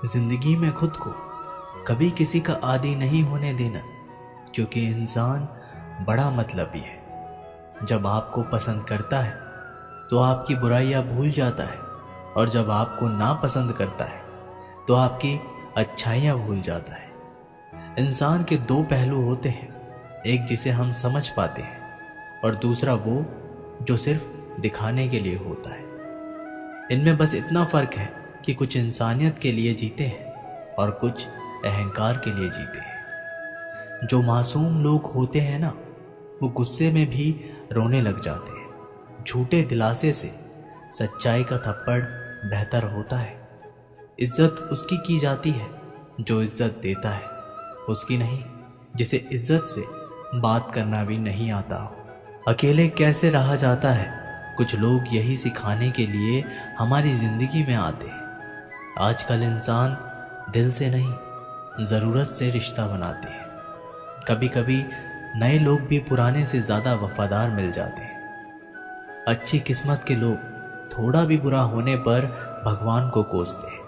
जिंदगी में खुद को कभी किसी का आदी नहीं होने देना, क्योंकि इंसान बड़ा मतलबी है। जब आपको पसंद करता है तो आपकी बुराइयां भूल जाता है, और जब आपको नापसंद करता है तो आपकी अच्छाइयां भूल जाता है। इंसान के दो पहलू होते हैं, एक जिसे हम समझ पाते हैं और दूसरा वो जो सिर्फ दिखाने के लिए होता है। इनमें बस इतना फर्क है कि कुछ इंसानियत के लिए जीते हैं और कुछ अहंकार के लिए जीते हैं। जो मासूम लोग होते हैं ना, वो गुस्से में भी रोने लग जाते हैं। झूठे दिलासे से सच्चाई का थप्पड़ बेहतर होता है। इज्जत उसकी की जाती है जो इज्जत देता है, उसकी नहीं जिसे इज्जत से बात करना भी नहीं आता हो। अकेले कैसे रहा जाता है, कुछ लोग यही सिखाने के लिए हमारी जिंदगी में आते हैं। आजकल इंसान दिल से नहीं, ज़रूरत से रिश्ता बनाते हैं। कभी कभी नए लोग भी पुराने से ज़्यादा वफादार मिल जाते हैं। अच्छी किस्मत के लोग थोड़ा भी बुरा होने पर भगवान को कोसते हैं,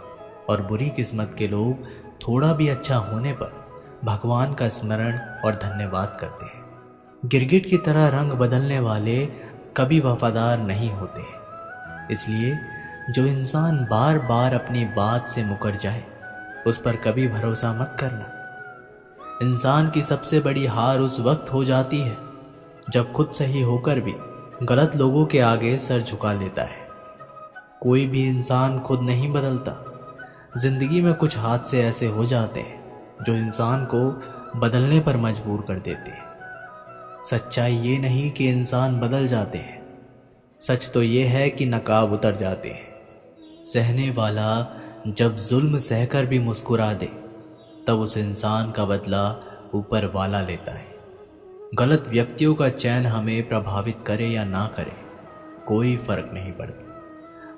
और बुरी किस्मत के लोग थोड़ा भी अच्छा होने पर भगवान का स्मरण और धन्यवाद करते हैं। गिरगिट की तरह रंग बदलने वाले कभी वफादार नहीं होते हैं। इसलिए जो इंसान बार बार अपनी बात से मुकर जाए, उस पर कभी भरोसा मत करना। इंसान की सबसे बड़ी हार उस वक्त हो जाती है जब खुद सही होकर भी गलत लोगों के आगे सर झुका लेता है। कोई भी इंसान खुद नहीं बदलता। जिंदगी में कुछ हादसे ऐसे हो जाते हैं जो इंसान को बदलने पर मजबूर कर देते हैं। सच्चाई ये नहीं कि इंसान बदल जाते हैं, सच तो ये है कि नकाब उतर जाते हैं। सहने वाला जब जुल्म सहकर भी मुस्कुरा दे, तब उस इंसान का बदला ऊपर वाला लेता है। गलत व्यक्तियों का चयन हमें प्रभावित करे या ना करे, कोई फर्क नहीं पड़ता,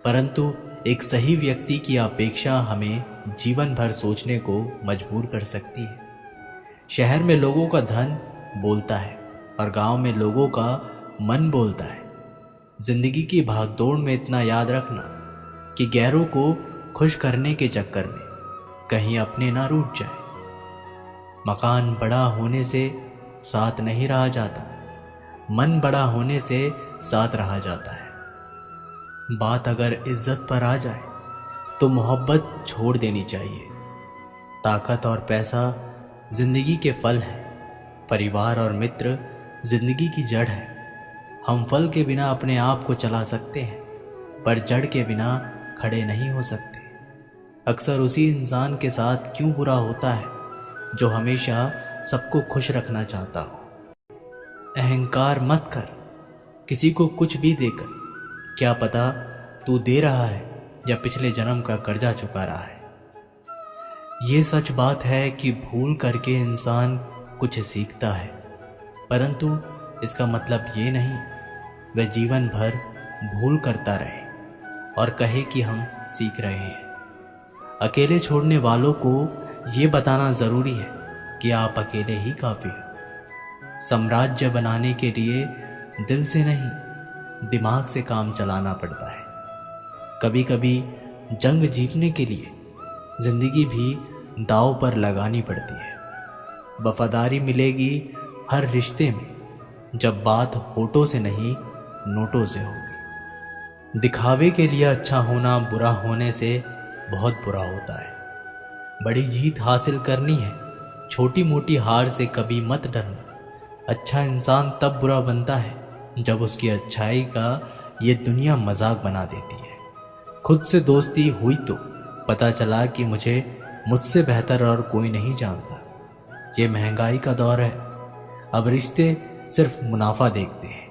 परंतु एक सही व्यक्ति की अपेक्षा हमें जीवन भर सोचने को मजबूर कर सकती है। शहर में लोगों का धन बोलता है और गांव में लोगों का मन बोलता है। जिंदगी की भागदौड़ में इतना याद रखना कि गैरों को खुश करने के चक्कर में कहीं अपने ना रूठ जाए। मकान बड़ा होने से साथ नहीं रहा जाता, मन बड़ा होने से साथ रहा जाता है। बात अगर इज्जत पर आ जाए तो मोहब्बत छोड़ देनी चाहिए। ताकत और पैसा जिंदगी के फल हैं, परिवार और मित्र जिंदगी की जड़ है। हम फल के बिना अपने आप को चला सकते हैं, पर जड़ के बिना खड़े नहीं हो सकते। अक्सर उसी इंसान के साथ क्यों बुरा होता है जो हमेशा सबको खुश रखना चाहता हो। अहंकार मत कर किसी को कुछ भी देकर, क्या पता तू दे रहा है या पिछले जन्म का कर्जा चुका रहा है। ये सच बात है कि भूल करके इंसान कुछ सीखता है, परंतु इसका मतलब ये नहीं वह जीवन भर भूल करता रहे और कहे कि हम सीख रहे हैं। अकेले छोड़ने वालों को ये बताना ज़रूरी है कि आप अकेले ही काफ़ी हो। साम्राज्य बनाने के लिए दिल से नहीं, दिमाग से काम चलाना पड़ता है। कभी कभी जंग जीतने के लिए ज़िंदगी भी दांव पर लगानी पड़ती है। वफादारी मिलेगी हर रिश्ते में जब बात होठों से नहीं, नोटों से होगी। दिखावे के लिए अच्छा होना बुरा होने से बहुत बुरा होता है। बड़ी जीत हासिल करनी है, छोटी मोटी हार से कभी मत डरना। अच्छा इंसान तब बुरा बनता है जब उसकी अच्छाई का ये दुनिया मजाक बना देती है। खुद से दोस्ती हुई तो पता चला कि मुझसे बेहतर और कोई नहीं जानता। ये महंगाई का दौर है, अब रिश्ते सिर्फ मुनाफा देखते हैं।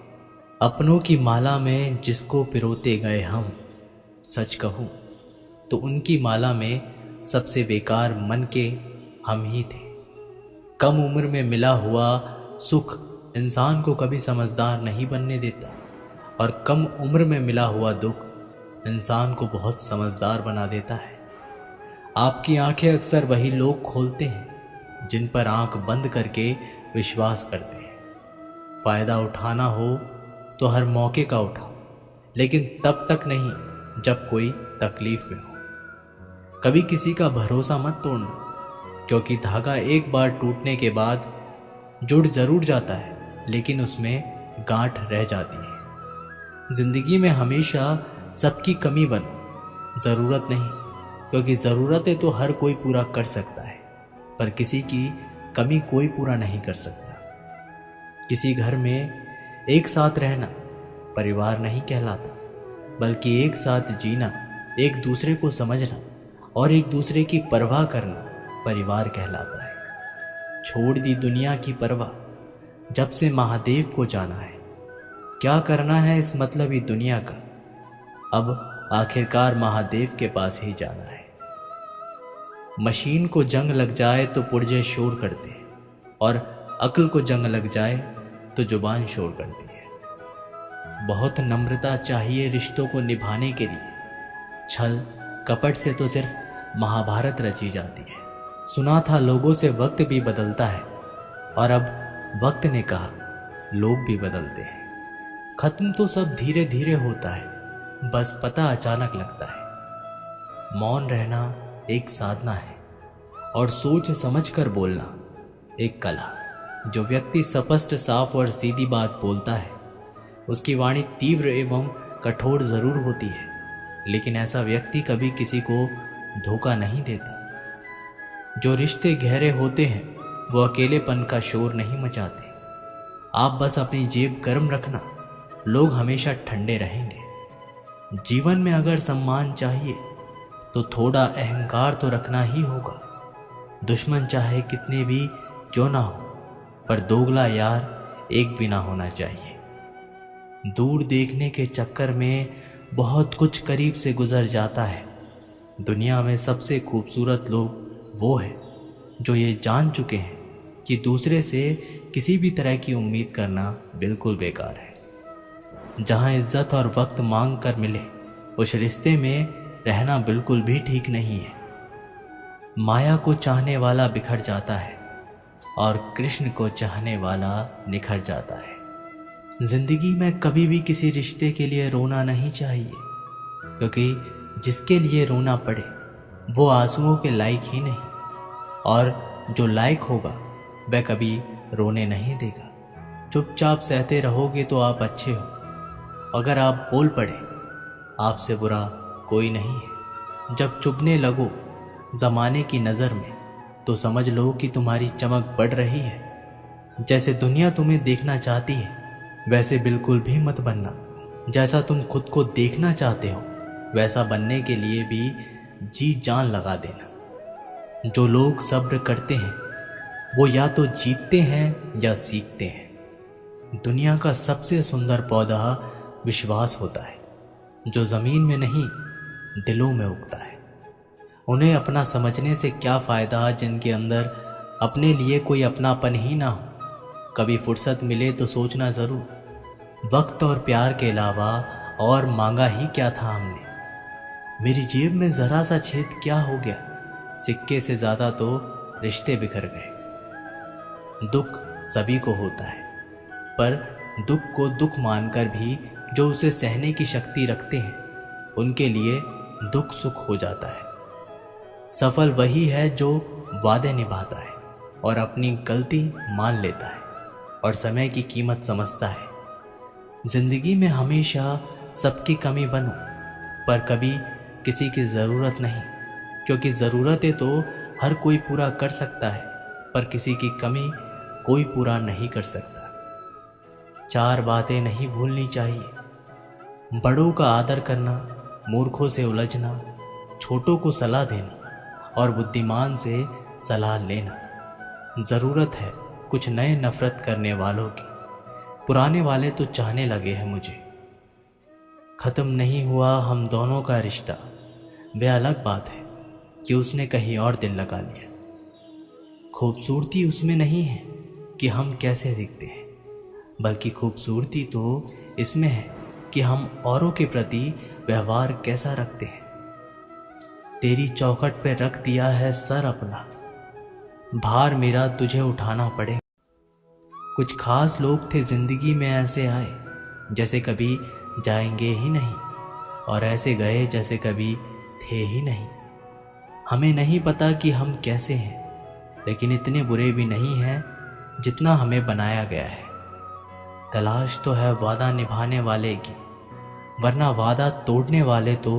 अपनों की माला में जिसको पिरोते गए हम, सच कहूँ तो उनकी माला में सबसे बेकार मन के हम ही थे। कम उम्र में मिला हुआ सुख इंसान को कभी समझदार नहीं बनने देता, और कम उम्र में मिला हुआ दुख इंसान को बहुत समझदार बना देता है। आपकी आंखें अक्सर वही लोग खोलते हैं जिन पर आंख बंद करके विश्वास करते हैं। फ़ायदा उठाना हो तो हर मौके का उठाओ, लेकिन तब तक नहीं जब कोई तकलीफ में हो। कभी किसी का भरोसा मत तोड़ना, क्योंकि धागा एक बार टूटने के बाद जुड़ जरूर जाता है, लेकिन उसमें गांठ रह जाती है। जिंदगी में हमेशा सबकी कमी बनो, ज़रूरत नहीं, क्योंकि ज़रूरतें तो हर कोई पूरा कर सकता है, पर किसी की कमी कोई पूरा नहीं कर सकता। किसी घर में एक साथ रहना परिवार नहीं कहलाता, बल्कि एक साथ जीना, एक दूसरे को समझना और एक दूसरे की परवाह करना परिवार कहलाता है। छोड़ दी दुनिया की परवाह, जब से महादेव को जाना है। क्या करना है इस मतलबी दुनिया का, अब आखिरकार महादेव के पास ही जाना है। मशीन को जंग लग जाए तो पुर्जे शोर करते हैं, और अक्ल को जंग लग जाए तो जुबान शोर करती है। बहुत नम्रता चाहिए रिश्तों को निभाने के लिए। छल कपट से तो सिर्फ महाभारत रची जाती है। सुना था लोगों से वक्त भी बदलता है, और अब वक्त ने कहा लोग भी बदलते हैं। खत्म तो सब धीरे धीरे होता है, बस पता अचानक लगता है। मौन रहना एक साधना है, और सोच समझ कर बोलना एक कला। जो व्यक्ति स्पष्ट, साफ और सीधी बात बोलता है, उसकी वाणी तीव्र एवं कठोर जरूर होती है, लेकिन ऐसा व्यक्ति कभी किसी को धोखा नहीं देता। जो रिश्ते गहरे होते हैं वो अकेलेपन का शोर नहीं मचाते। आप बस अपनी जेब गर्म रखना, लोग हमेशा ठंडे रहेंगे। जीवन में अगर सम्मान चाहिए तो थोड़ा अहंकार तो रखना ही होगा। दुश्मन चाहे कितने भी क्यों ना हो, पर दोगला यार एक भी ना होना चाहिए। दूर देखने के चक्कर में बहुत कुछ करीब से गुजर जाता है। दुनिया में सबसे खूबसूरत लोग वो हैं जो ये जान चुके हैं कि दूसरे से किसी भी तरह की उम्मीद करना बिल्कुल बेकार है। जहाँ इज्जत और वक्त मांग कर मिले, उस रिश्ते में रहना बिल्कुल भी ठीक नहीं है। माया को चाहने वाला बिखर जाता है, और कृष्ण को चाहने वाला निखर जाता है। जिंदगी में कभी भी किसी रिश्ते के लिए रोना नहीं चाहिए, क्योंकि जिसके लिए रोना पड़े वो आंसुओं के लायक ही नहीं, और जो लायक होगा वह कभी रोने नहीं देगा। चुपचाप सहते रहोगे तो आप अच्छे हो। अगर आप बोल पड़े, आपसे बुरा कोई नहीं है। जब चुभने लगो ज़माने की नज़र में, तो समझ लो कि तुम्हारी चमक बढ़ रही है। जैसे दुनिया तुम्हें देखना चाहती है, वैसे बिल्कुल भी मत बनना। जैसा तुम खुद को देखना चाहते हो, वैसा बनने के लिए भी जी जान लगा देना। जो लोग सब्र करते हैं वो या तो जीतते हैं या सीखते हैं। दुनिया का सबसे सुंदर पौधा विश्वास होता है, जो ज़मीन में नहीं दिलों में उगता है। उन्हें अपना समझने से क्या फ़ायदा जिनके अंदर अपने लिए कोई अपनापन ही ना हो। कभी फुर्सत मिले तो सोचना ज़रूर, वक्त और प्यार के अलावा और मांगा ही क्या था हमने। मेरी जेब में ज़रा सा छेद क्या हो गया, सिक्के से ज़्यादा तो रिश्ते बिखर गए। दुख सभी को होता है, पर दुख को दुख मानकर भी जो उसे सहने की शक्ति रखते हैं, उनके लिए दुख सुख हो जाता है। सफल वही है जो वादे निभाता है और अपनी गलती मान लेता है और समय की कीमत समझता है। जिंदगी में हमेशा सबकी कमी बनो, पर कभी किसी की ज़रूरत नहीं, क्योंकि ज़रूरतें तो हर कोई पूरा कर सकता है, पर किसी की कमी कोई पूरा नहीं कर सकता। चार बातें नहीं भूलनी चाहिए: बड़ों का आदर करना, मूर्खों से उलझना, छोटों को सलाह देना और बुद्धिमान से सलाह लेना। ज़रूरत है कुछ नए नफ़रत करने वालों की, पुराने वाले तो चाहने लगे हैं मुझे। ख़त्म नहीं हुआ हम दोनों का रिश्ता, वह अलग बात है कि उसने कहीं और दिल लगा लिया। खूबसूरती उसमें नहीं है कि हम कैसे दिखते हैं, बल्कि खूबसूरती तो इसमें है कि हम औरों के प्रति व्यवहार कैसा रखते हैं। तेरी चौखट पे रख दिया है सर अपना, भार मेरा तुझे उठाना पड़े। कुछ खास लोग थे जिंदगी में ऐसे आए जैसे कभी जाएंगे ही नहीं, और ऐसे गए जैसे कभी थे ही नहीं। हमें नहीं पता कि हम कैसे हैं, लेकिन इतने बुरे भी नहीं हैं जितना हमें बनाया गया है। तलाश तो है वादा निभाने वाले की, वरना वादा तोड़ने वाले तो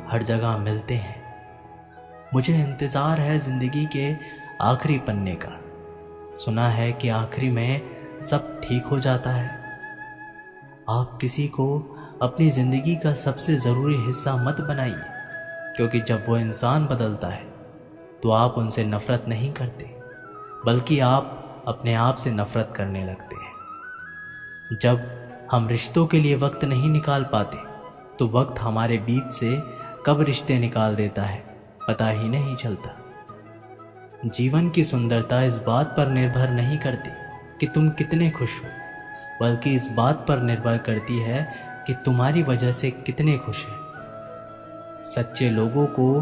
हर जगह मिलते हैं। मुझे इंतज़ार है ज़िंदगी के आखिरी पन्ने का, सुना है कि आखिरी में सब ठीक हो जाता है। आप किसी को अपनी ज़िंदगी का सबसे ज़रूरी हिस्सा मत बनाइए, क्योंकि जब वो इंसान बदलता है तो आप उनसे नफ़रत नहीं करते, बल्कि आप अपने आप से नफ़रत करने लगते हैं। जब हम रिश्तों के लिए वक्त नहीं निकाल पाते तो वक्त हमारे बीच से कब रिश्ते निकाल देता है पता ही नहीं चलता। जीवन की सुंदरता इस बात पर निर्भर नहीं करती कि तुम कितने खुश हो, बल्कि इस बात पर निर्भर करती है कि तुम्हारी वजह से कितने खुश हैं। सच्चे लोगों को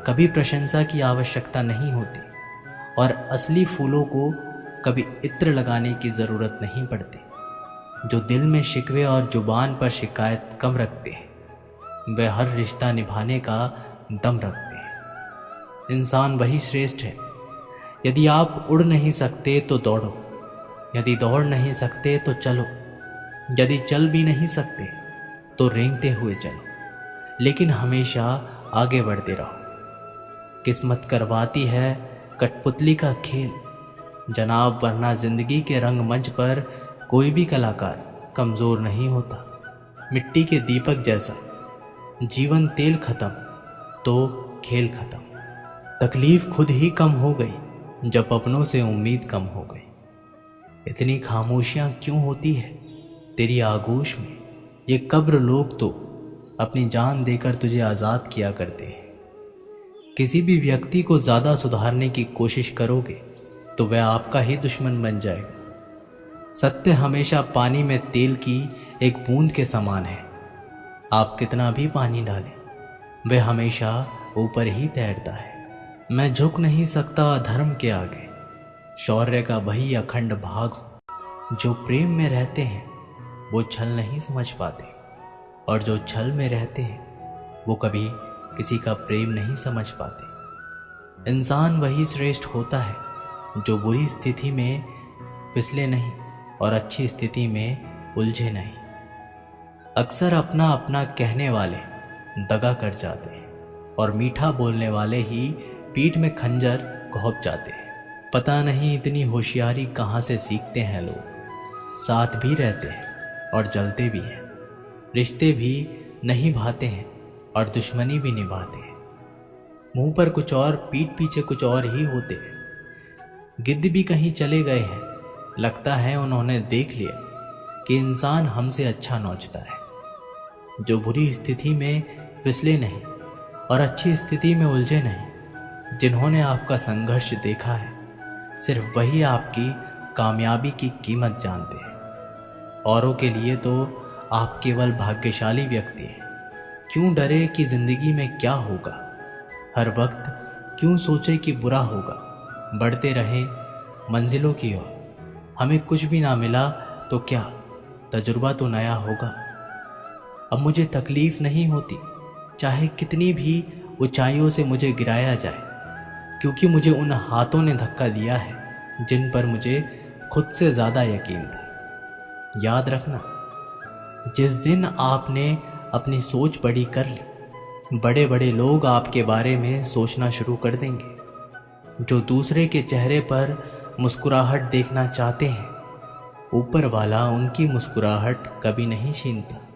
कभी प्रशंसा की आवश्यकता नहीं होती और असली फूलों को कभी इत्र लगाने की ज़रूरत नहीं पड़ती। जो दिल में शिकवे और जुबान पर शिकायत कम रखते हैं वे हर रिश्ता निभाने का दम रखते हैं। इंसान वही श्रेष्ठ है। यदि आप उड़ नहीं सकते तो दौड़ो, यदि दौड़ नहीं सकते तो चलो, यदि चल भी नहीं सकते तो रेंगते हुए चलो, लेकिन हमेशा आगे बढ़ते रहो। किस्मत करवाती है कठपुतली का खेल जनाब, वरना जिंदगी के रंगमंच पर कोई भी कलाकार कमज़ोर नहीं होता। मिट्टी के दीपक जैसा जीवन तेल खत्म तो खेल खत्म। तकलीफ खुद ही कम हो गई जब अपनों से उम्मीद कम हो गई। इतनी खामोशियाँ क्यों होती है तेरी आगोश में? ये कब्र लोग तो अपनी जान देकर तुझे आज़ाद किया करते हैं। किसी भी व्यक्ति को ज़्यादा सुधारने की कोशिश करोगे तो वह आपका ही दुश्मन बन जाएगा। सत्य हमेशा पानी में तेल की एक बूंद के समान है। आप कितना भी पानी डालें वह हमेशा ऊपर ही तैरता है। मैं झुक नहीं सकता अधर्म के आगे, शौर्य का वही अखंड भाग हूँ। जो प्रेम में रहते हैं वो छल नहीं समझ पाते, और जो छल में रहते हैं वो कभी किसी का प्रेम नहीं समझ पाते। इंसान वही श्रेष्ठ होता है जो बुरी स्थिति में फिसले नहीं और अच्छी स्थिति में उलझे नहीं। अक्सर अपना अपना कहने वाले दगा कर जाते हैं और मीठा बोलने वाले ही पीठ में खंजर घोंप जाते हैं। पता नहीं इतनी होशियारी कहाँ से सीखते हैं लोग। साथ भी रहते हैं और जलते भी हैं, रिश्ते भी नहीं भाते हैं और दुश्मनी भी निभाते हैं। मुंह पर कुछ और पीठ पीछे कुछ और ही होते हैं। गिद्ध भी कहीं चले गए हैं, लगता है उन्होंने देख लिया कि इंसान हमसे अच्छा नोचता है। जो बुरी स्थिति में फिसले नहीं और अच्छी स्थिति में उलझे नहीं, जिन्होंने आपका संघर्ष देखा है, सिर्फ वही आपकी कामयाबी की कीमत जानते हैं। औरों के लिए तो आप केवल भाग्यशाली व्यक्ति हैं। क्यों डरे कि ज़िंदगी में क्या होगा? हर वक्त क्यों सोचे कि बुरा होगा? बढ़ते रहें मंजिलों की ओर। हमें कुछ भी ना मिला तो क्या, तजुर्बा तो नया होगा। अब मुझे तकलीफ़ नहीं होती चाहे कितनी भी ऊंचाइयों से मुझे गिराया जाए, क्योंकि मुझे उन हाथों ने धक्का दिया है जिन पर मुझे खुद से ज़्यादा यकीन था। याद रखना, जिस दिन आपने अपनी सोच बड़ी कर ली, बड़े बड़े लोग आपके बारे में सोचना शुरू कर देंगे। जो दूसरे के चेहरे पर मुस्कुराहट देखना चाहते हैं, ऊपर वाला उनकी मुस्कुराहट कभी नहीं छीनता।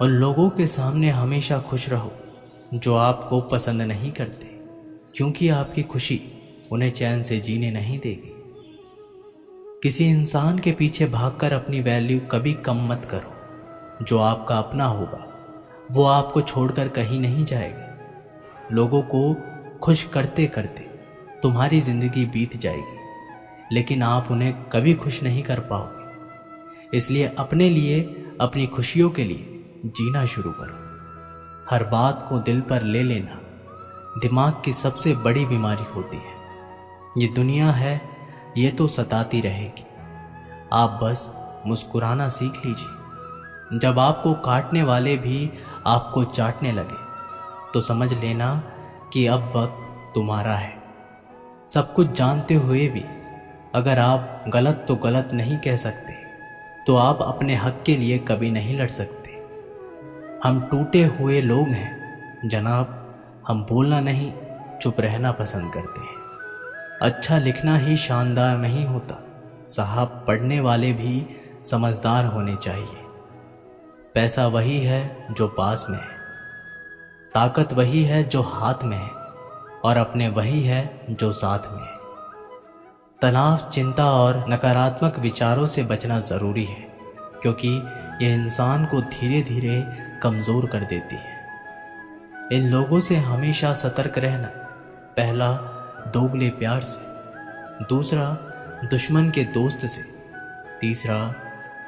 उन लोगों के सामने हमेशा खुश रहो जो आपको पसंद नहीं करते, क्योंकि आपकी खुशी उन्हें चैन से जीने नहीं देगी। किसी इंसान के पीछे भागकर अपनी वैल्यू कभी कम मत करो। जो आपका अपना होगा वो आपको छोड़कर कहीं नहीं जाएगा। लोगों को खुश करते करते तुम्हारी ज़िंदगी बीत जाएगी, लेकिन आप उन्हें कभी खुश नहीं कर पाओगे। इसलिए अपने लिए, अपनी खुशियों के लिए जीना शुरू करो। हर बात को दिल पर ले लेना दिमाग की सबसे बड़ी बीमारी होती है। ये दुनिया है, ये तो सताती रहेगी। आप बस मुस्कुराना सीख लीजिए। जब आपको काटने वाले भी आपको चाटने लगे तो समझ लेना कि अब वक्त तुम्हारा है। सब कुछ जानते हुए भी अगर आप गलत तो गलत नहीं कह सकते तो आप अपने हक के लिए कभी नहीं लड़ सकते। हम टूटे हुए लोग हैं जनाब, हम बोलना नहीं चुप रहना पसंद करते हैं। अच्छा लिखना ही शानदार नहीं होता साहब, पढ़ने वाले भी समझदार होने चाहिए। पैसा वही है जो पास में है, ताकत वही है जो हाथ में है, और अपने वही है जो साथ में है। तनाव, चिंता और नकारात्मक विचारों से बचना ज़रूरी है क्योंकि ये इंसान को धीरे धीरे कमज़ोर कर देती है। इन लोगों से हमेशा सतर्क रहना। पहला, दोगले प्यार से। दूसरा, दुश्मन के दोस्त से। तीसरा,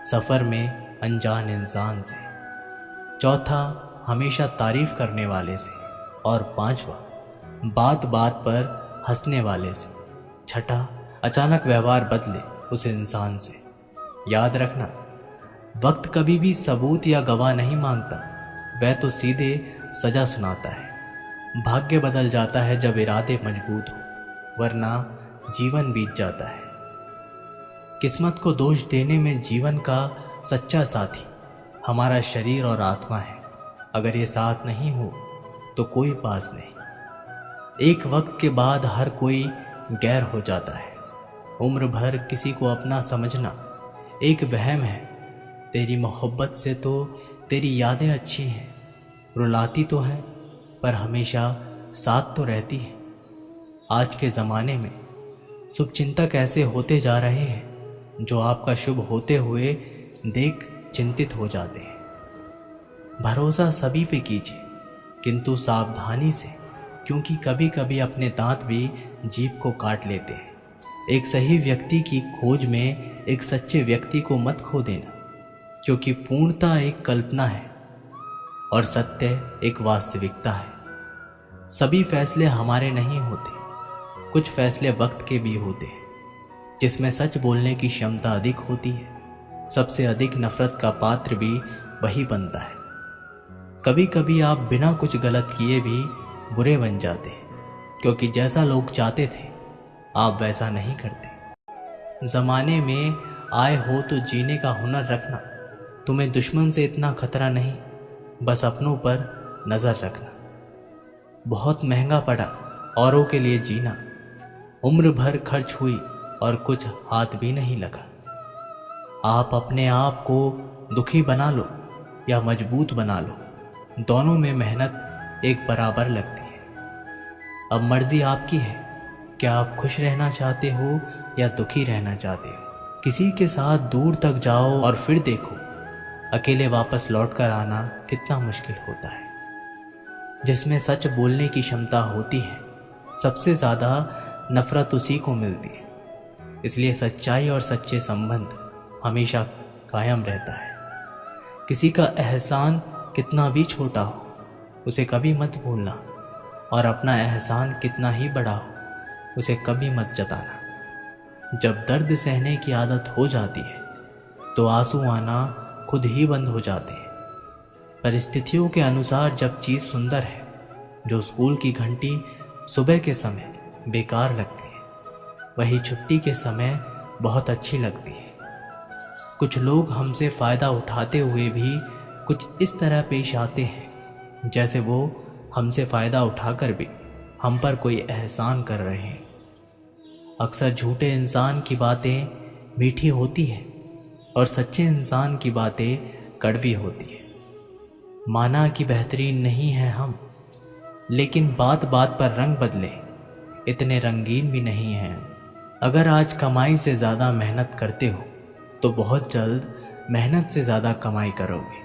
सफ़र में अनजान इंसान से। चौथा, हमेशा तारीफ़ करने वाले से। और पांचवा, बात बात पर हंसने वाले से। छठा, अचानक व्यवहार बदले उस इंसान से। याद रखना, वक्त कभी भी सबूत या गवाह नहीं मांगता, वह तो सीधे सज़ा सुनाता है। भाग्य बदल जाता है जब इरादे मजबूत हो, वरना जीवन बीत जाता है। किस्मत को दोष देने में जीवन का सच्चा साथी हमारा शरीर और आत्मा है। अगर ये साथ नहीं हो तो कोई पास नहीं। एक वक्त के बाद हर कोई गैर हो जाता है। उम्र भर किसी को अपना समझना एक वहम है। तेरी मोहब्बत से तो तेरी यादें अच्छी हैं, रुलाती तो हैं पर हमेशा साथ तो रहती हैं। आज के ज़माने में शुभचिंतक ऐसे होते जा रहे हैं जो आपका शुभ होते हुए देख चिंतित हो जाते हैं। भरोसा सभी पे कीजिए किंतु सावधानी से, क्योंकि कभी कभी अपने दांत भी जीभ को काट लेते हैं। एक सही व्यक्ति की खोज में एक सच्चे व्यक्ति को मत खो देना, क्योंकि पूर्णता एक कल्पना है और सत्य एक वास्तविकता है। सभी फैसले हमारे नहीं होते, कुछ फैसले वक्त के भी होते हैं जिसमें सच बोलने की क्षमता अधिक होती है। सबसे अधिक नफरत का पात्र भी वही बनता है। कभी कभी आप बिना कुछ गलत किए भी बुरे बन जाते हैं, क्योंकि जैसा लोग चाहते थे आप वैसा नहीं करते। ज़माने में आए हो तो जीने का हुनर रखना। तुम्हें दुश्मन से इतना खतरा नहीं, बस अपनों पर नज़र रखना। बहुत महंगा पड़ा औरों के लिए जीना, उम्र भर खर्च हुई और कुछ हाथ भी नहीं लगा। आप अपने आप को दुखी बना लो या मजबूत बना लो, दोनों में मेहनत एक बराबर लगती है। अब मर्जी आपकी है, क्या आप खुश रहना चाहते हो या दुखी रहना चाहते हो। किसी के साथ दूर तक जाओ और फिर देखो अकेले वापस लौट कर आना कितना मुश्किल होता है। जिसमें सच बोलने की क्षमता होती है सबसे ज़्यादा नफरत उसी को मिलती है। इसलिए सच्चाई और सच्चे संबंध हमेशा कायम रहता है। किसी का एहसान कितना भी छोटा हो उसे कभी मत भूलना, और अपना एहसान कितना ही बड़ा हो उसे कभी मत जताना। जब दर्द सहने की आदत हो जाती है तो आंसू आना खुद ही बंद हो जाते हैं। परिस्थितियों के अनुसार जब चीज़ सुंदर है, जो स्कूल की घंटी सुबह के समय बेकार लगती है, वही छुट्टी के समय बहुत अच्छी लगती है। कुछ लोग हमसे फ़ायदा उठाते हुए भी कुछ इस तरह पेश आते हैं जैसे वो हमसे फ़ायदा उठाकर भी हम पर कोई एहसान कर रहे हैं। अक्सर झूठे इंसान की बातें मीठी होती है और सच्चे इंसान की बातें कड़वी होती है। माना कि बेहतरीन नहीं है हम, लेकिन बात बात पर रंग बदले इतने रंगीन भी नहीं हैं। अगर आज कमाई से ज़्यादा मेहनत करते हो तो बहुत जल्द मेहनत से ज़्यादा कमाई करोगे।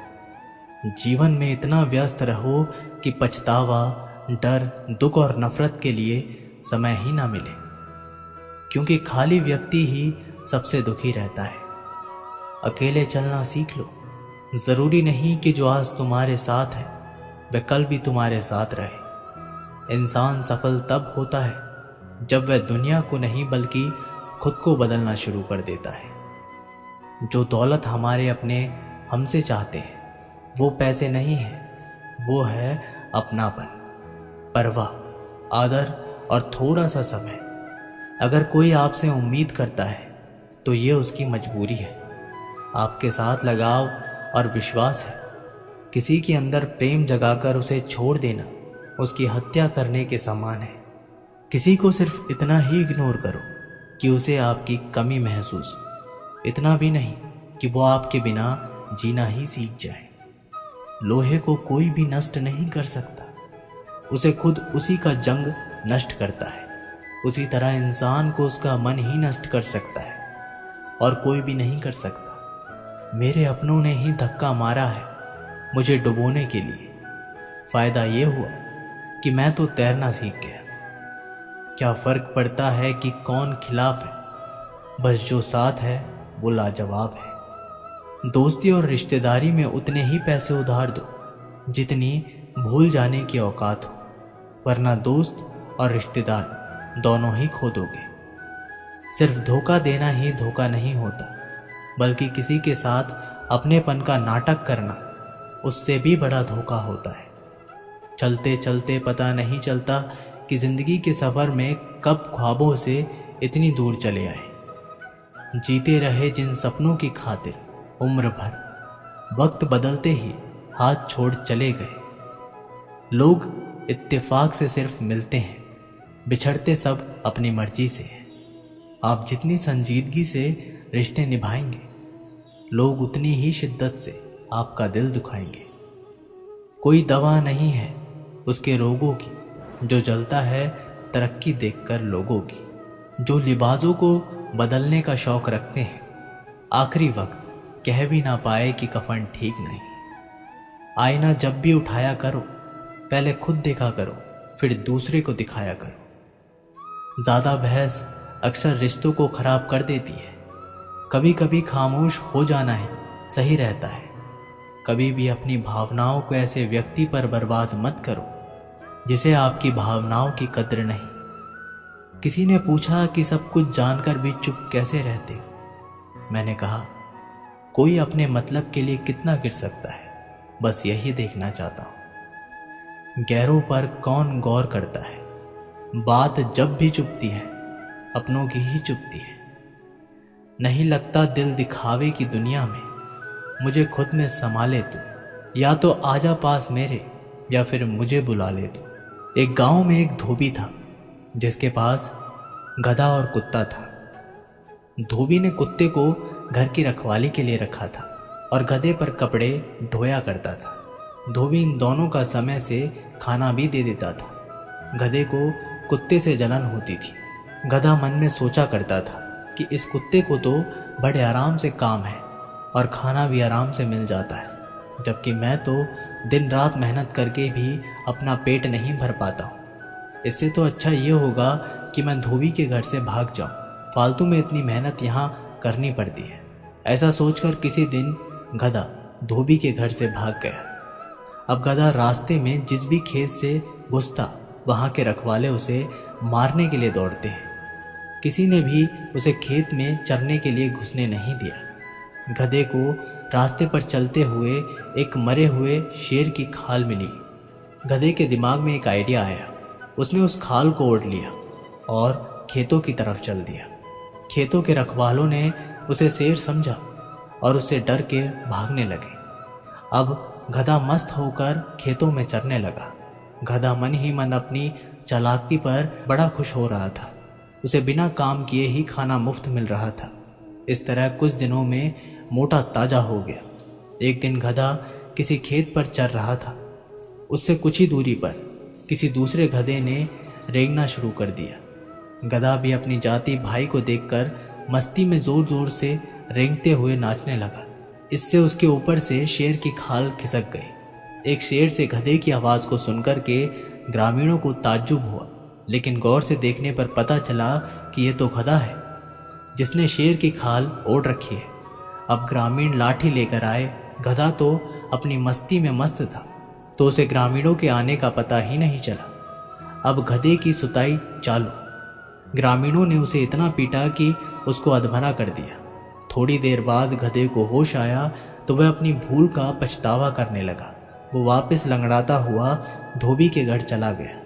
जीवन में इतना व्यस्त रहो कि पछतावा, डर, दुख और नफरत के लिए समय ही ना मिले, क्योंकि खाली व्यक्ति ही सबसे दुखी रहता है। अकेले चलना सीख लो। ज़रूरी नहीं कि जो आज तुम्हारे साथ है वह कल भी तुम्हारे साथ रहे। इंसान सफल तब होता है जब वह दुनिया को नहीं बल्कि खुद को बदलना शुरू कर देता है। जो दौलत हमारे अपने हमसे चाहते हैं वो पैसे नहीं है, वो है अपनापन, परवाह, आदर और थोड़ा सा समय। अगर कोई आपसे उम्मीद करता है तो ये उसकी मजबूरी है। आपके साथ लगाव और विश्वास है। किसी के अंदर प्रेम जगाकर उसे छोड़ देना उसकी हत्या करने के समान है। किसी को सिर्फ इतना ही इग्नोर करो कि उसे आपकी कमी महसूस हो, इतना भी नहीं कि वो आपके बिना जीना ही सीख जाए। लोहे को कोई भी नष्ट नहीं कर सकता, उसे खुद उसी का जंग नष्ट करता है। उसी तरह इंसान को उसका मन ही नष्ट कर सकता है और कोई भी नहीं कर सकता। मेरे अपनों ने ही धक्का मारा है मुझे डुबोने के लिए। फायदा ये हुआ कि मैं तो तैरना सीख गया। क्या फर्क पड़ता है कि कौन खिलाफ है, बस जो साथ है वो लाजवाब है। दोस्ती और रिश्तेदारी में उतने ही पैसे उधार दो जितनी भूल जाने की औकात हो, वरना दोस्त और रिश्तेदार दोनों ही खो दोगे। सिर्फ धोखा देना ही धोखा नहीं होता, बल्कि किसी के साथ अपनेपन का नाटक करना उससे भी बड़ा धोखा होता है। चलते चलते पता नहीं चलता कि जिंदगी के सफ़र में कब ख्वाबों से इतनी दूर चले आए। जीते रहे जिन सपनों की खातिर उम्र भर, वक्त बदलते ही हाथ छोड़ चले गए। लोग इत्तेफाक से सिर्फ मिलते हैं, बिछड़ते सब अपनी मर्जी से हैं। आप जितनी संजीदगी से रिश्ते निभाएंगे, लोग उतनी ही शिद्दत से आपका दिल दुखाएंगे। कोई दवा नहीं है उसके रोगों की जो जलता है तरक्की देखकर लोगों की। जो लिबासों को बदलने का शौक रखते हैं, आखिरी वक्त कह भी ना पाए कि कफन ठीक नहीं। आईना जब भी उठाया करो, पहले खुद देखा करो, फिर दूसरे को दिखाया करो। ज़्यादा बहस अक्सर रिश्तों को खराब कर देती है। कभी कभी खामोश हो जाना ही सही रहता है। कभी भी अपनी भावनाओं को ऐसे व्यक्ति पर बर्बाद मत करो जिसे आपकी भावनाओं की कद्र नहीं। किसी ने पूछा कि सब कुछ जानकर भी चुप कैसे रहते हो। मैंने कहा, कोई अपने मतलब के लिए कितना गिर सकता है, बस यही देखना चाहता हूँ। गैरों पर कौन गौर करता है, बात जब भी चुपती है अपनों की ही चुपती है। नहीं लगता दिल दिखावे की दुनिया में, मुझे खुद में संभाले तू। या तो आजा पास मेरे या फिर मुझे बुला ले तू। एक गांव में एक धोबी था जिसके पास गधा और कुत्ता था। धोबी ने कुत्ते को घर की रखवाली के लिए रखा था और गधे पर कपड़े ढोया करता था। धोबी इन दोनों का समय से खाना भी दे देता था। गधे को कुत्ते से जलन होती थी। गधा मन में सोचा करता था कि इस कुत्ते को तो बड़े आराम से काम है और खाना भी आराम से मिल जाता है, जबकि मैं तो दिन रात मेहनत करके भी अपना पेट नहीं भर पाता हूँ। इससे तो अच्छा ये होगा कि मैं धोबी के घर से भाग जाऊँ, फालतू में इतनी मेहनत यहाँ करनी पड़ती है। ऐसा सोचकर किसी दिन गधा धोबी के घर से भाग गया। अब गधा रास्ते में जिस भी खेत से घुसता, वहाँ के रखवाले उसे मारने के लिए दौड़ते हैं। किसी ने भी उसे खेत में चरने के लिए घुसने नहीं दिया। गधे को रास्ते पर चलते हुए एक मरे हुए शेर की खाल मिली। गधे के दिमाग में एक आइडिया आया। उसने उस खाल को ओढ़ लिया और खेतों की तरफ चल दिया। खेतों के रखवालों ने उसे शेर समझा और उससे डर के भागने लगे। अब गधा मस्त होकर खेतों में चरने लगा। गधा मन ही मन अपनी चालाकी पर बड़ा खुश हो रहा था। उसे बिना काम किए ही खाना मुफ्त मिल रहा था। इस तरह कुछ दिनों में मोटा ताजा हो गया। एक दिन गधा किसी खेत पर चर रहा था। उससे कुछ ही दूरी पर किसी दूसरे गधे ने रेंगना शुरू कर दिया। गधा भी अपनी जाति भाई को देखकर मस्ती में जोर जोर से रेंगते हुए नाचने लगा। इससे उसके ऊपर से शेर की खाल खिसक गई। एक शेर से गधे की आवाज़ को सुनकर के ग्रामीणों को ताज्जुब हुआ, लेकिन गौर से देखने पर पता चला कि यह तो गधा है जिसने शेर की खाल ओढ़ रखी है। अब ग्रामीण लाठी लेकर आए। गधा तो अपनी मस्ती में मस्त था, तो उसे ग्रामीणों के आने का पता ही नहीं चला। अब गधे की सुताई चालू। ग्रामीणों ने उसे इतना पीटा कि उसको अधमरा कर दिया। थोड़ी देर बाद गधे को होश आया तो वह अपनी भूल का पछतावा करने लगा। वो वापस लंगड़ाता हुआ धोबी के घर चला गया।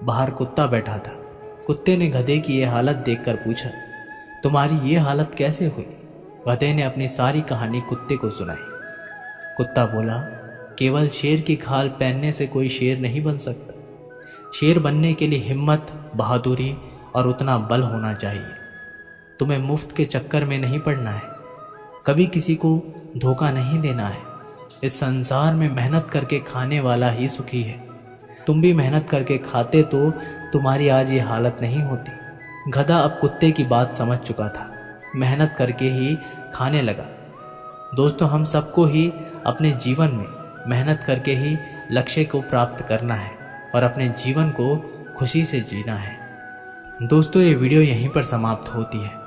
बाहर कुत्ता बैठा था। कुत्ते ने गधे की ये हालत देखकर पूछा, तुम्हारी ये हालत कैसे हुई? गधे ने अपनी सारी कहानी कुत्ते को सुनाई। कुत्ता बोला, केवल शेर की खाल पहनने से कोई शेर नहीं बन सकता। शेर बनने के लिए हिम्मत, बहादुरी और उतना बल होना चाहिए। तुम्हें मुफ्त के चक्कर में नहीं पड़ना है, कभी किसी को धोखा नहीं देना है। इस संसार में मेहनत करके खाने वाला ही सुखी है। तुम भी मेहनत करके खाते तो तुम्हारी आज ये हालत नहीं होती। गधा अब कुत्ते की बात समझ चुका था, मेहनत करके ही खाने लगा। दोस्तों, हम सबको ही अपने जीवन में मेहनत करके ही लक्ष्य को प्राप्त करना है और अपने जीवन को खुशी से जीना है। दोस्तों, ये वीडियो यहीं पर समाप्त होती है।